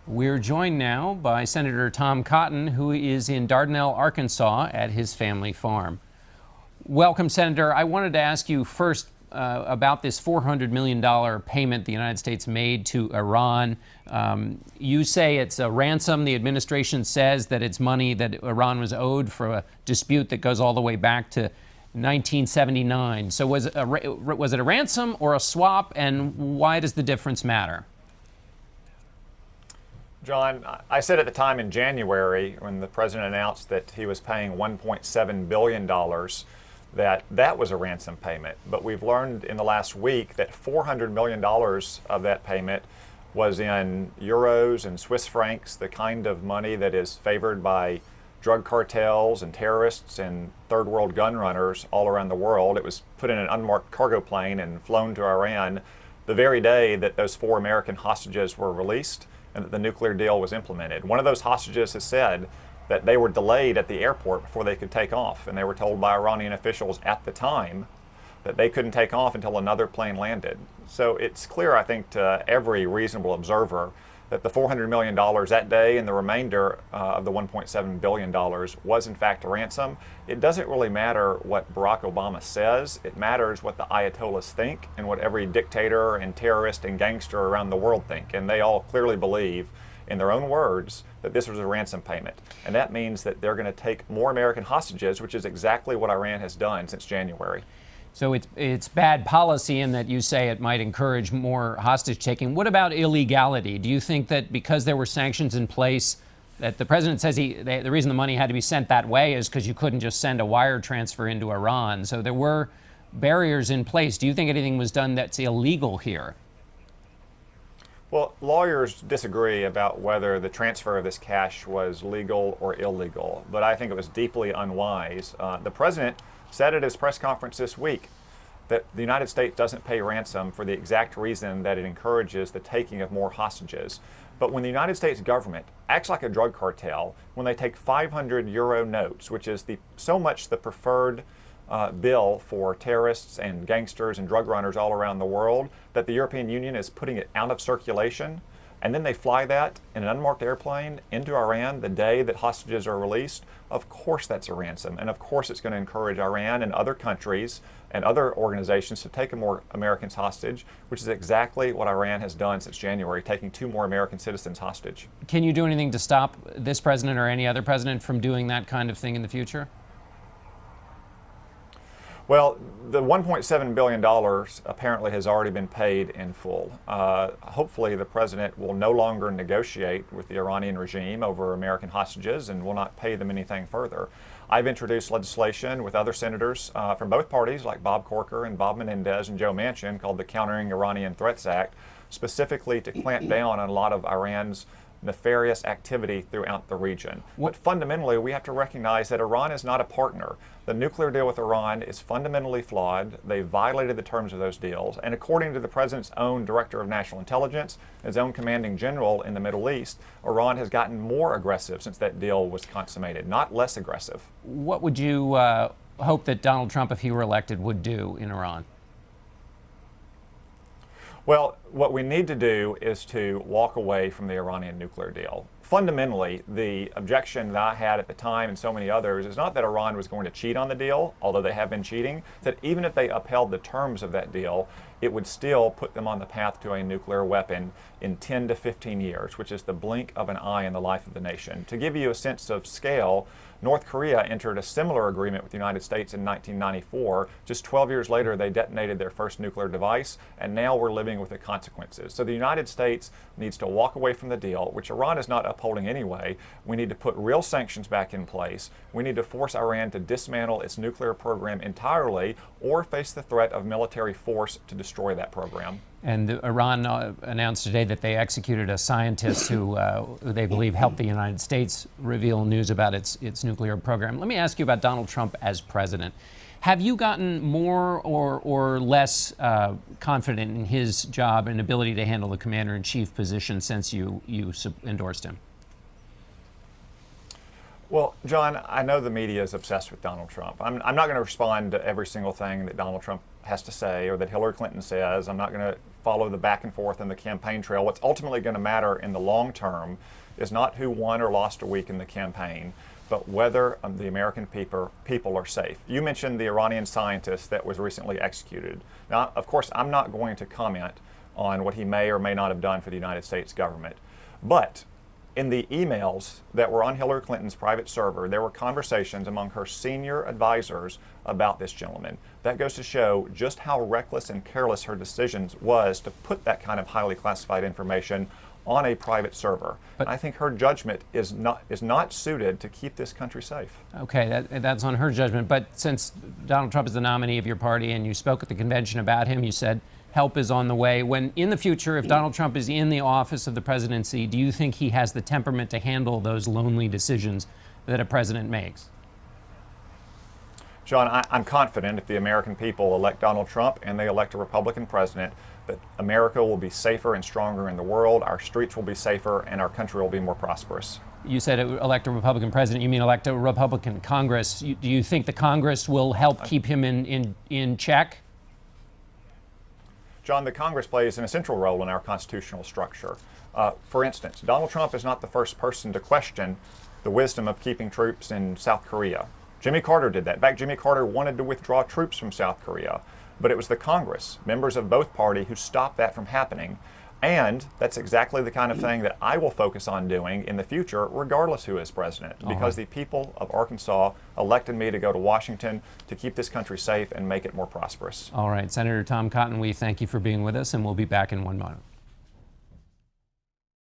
We're joined now by Senator Tom Cotton, who is in Dardanelle, Arkansas, at his family farm. Welcome, Senator. I wanted to ask you first about this $400 million payment the United States made to Iran. You say it's a ransom. The administration says that it's money that Iran was owed for a dispute that goes all the way back to 1979. So was it a ransom or a swap, and why does the difference matter? John, I said at the time in January when the president announced that he was paying $1.7 billion that was a ransom payment. But we've learned in the last week that $400 million of that payment was in euros and Swiss francs, the kind of money that is favored by drug cartels and terrorists and third world gun runners all around the world. It was put in an unmarked cargo plane and flown to Iran the very day that those 4 American hostages were released and that the nuclear deal was implemented. One of those hostages has said that they were delayed at the airport before they could take off, and they were told by Iranian officials at the time that they couldn't take off until another plane landed. So it's clear, I think, to every reasonable observer that the $400 million that day and the remainder of the $1.7 billion was in fact a ransom. It doesn't really matter what Barack Obama says. It matters what the Ayatollahs think and what every dictator and terrorist and gangster around the world think. And they all clearly believe, in their own words, that this was a ransom payment. And that means that they're going to take more American hostages, which is exactly what Iran has done since January. So it's bad policy in that you say it might encourage more hostage taking. What about illegality? Do you think that because there were sanctions in place, that the president says the reason the money had to be sent that way is because you couldn't just send a wire transfer into Iran? So there were barriers in place. Do you think anything was done that's illegal here? Well, lawyers disagree about whether the transfer of this cash was legal or illegal, but I think it was deeply unwise. The president said at his press conference this week that the United States doesn't pay ransom for the exact reason that it encourages the taking of more hostages. But when the United States government acts like a drug cartel, when they take 500 euro notes, which is so much the preferred bill for terrorists and gangsters and drug runners all around the world, that the European Union is putting it out of circulation, and then they fly that in an unmarked airplane into Iran the day that hostages are released, of course that's a ransom. And of course it's going to encourage Iran and other countries and other organizations to take more Americans hostage, which is exactly what Iran has done since January, taking 2 more American citizens hostage. Can you do anything to stop this president or any other president from doing that kind of thing in the future? Well, the $1.7 billion apparently has already been paid in full. Hopefully the president will no longer negotiate with the Iranian regime over American hostages and will not pay them anything further. I've introduced legislation with other senators from both parties, like Bob Corker and Bob Menendez and Joe Manchin, called the Countering Iranian Threats Act, specifically to clamp down on a lot of Iran's nefarious activity throughout the region. But fundamentally, we have to recognize that Iran is not a partner. The nuclear deal with Iran is fundamentally flawed. They violated the terms of those deals. And according to the president's own director of national intelligence, his own commanding general in the Middle East, Iran has gotten more aggressive since that deal was consummated, not less aggressive. What would you hope that Donald Trump, if he were elected, would do in Iran? Well, what we need to do is to walk away from the Iranian nuclear deal. Fundamentally, the objection that I had at the time and so many others is not that Iran was going to cheat on the deal, although they have been cheating, that even if they upheld the terms of that deal, it would still put them on the path to a nuclear weapon in 10 to 15 years, which is the blink of an eye in the life of the nation. To give you a sense of scale, North Korea entered a similar agreement with the United States in 1994. Just 12 years later, they detonated their first nuclear device, and now we're living with the consequences. So the United States needs to walk away from the deal, which Iran is not upholding anyway. We need to put real sanctions back in place. We need to force Iran to dismantle its nuclear program entirely or face the threat of military force to destroy that program. And Iran announced today that they executed a scientist who they believe helped the United States reveal news about its nuclear program. Let me ask you about Donald Trump as president. Have you gotten more or less confident in his job and ability to handle the commander-in-chief position since you endorsed him? Well, John, I know the media is obsessed with Donald Trump. I'm not going to respond to every single thing that Donald Trump has to say or that Hillary Clinton says. I'm not going to follow the back and forth in the campaign trail. What's ultimately going to matter in the long term is not who won or lost a week in the campaign, but whether the American people are safe. You mentioned the Iranian scientist that was recently executed. Now, of course, I'm not going to comment on what he may or may not have done for the United States government, but in the emails that were on Hillary Clinton's private server, there were conversations among her senior advisors about this gentleman. That goes to show just how reckless and careless her decisions was to put that kind of highly classified information on a private server. But I think her judgment is not suited to keep this country safe. Okay, that's on her judgment. But since Donald Trump is the nominee of your party and you spoke at the convention about him, you said help is on the way. When in the future, if Donald Trump is in the office of the presidency, do you think he has the temperament to handle those lonely decisions that a president makes? John, I'm confident if the American people elect Donald Trump and they elect a Republican president, that America will be safer and stronger in the world, our streets will be safer, and our country will be more prosperous. You said elect a Republican president. You mean elect a Republican Congress. Do you think the Congress will help keep him in check? John, the Congress plays an essential role in our constitutional structure. For instance, Donald Trump is not the first person to question the wisdom of keeping troops in South Korea. Jimmy Carter did that. In fact, Jimmy Carter wanted to withdraw troops from South Korea, but it was the Congress, members of both parties, who stopped that from happening. And that's exactly the kind of thing that I will focus on doing in the future, regardless who is president, because the people of Arkansas elected me to go to Washington to keep this country safe and make it more prosperous. All right, Senator Tom Cotton, we thank you for being with us, and we'll be back in 1 moment.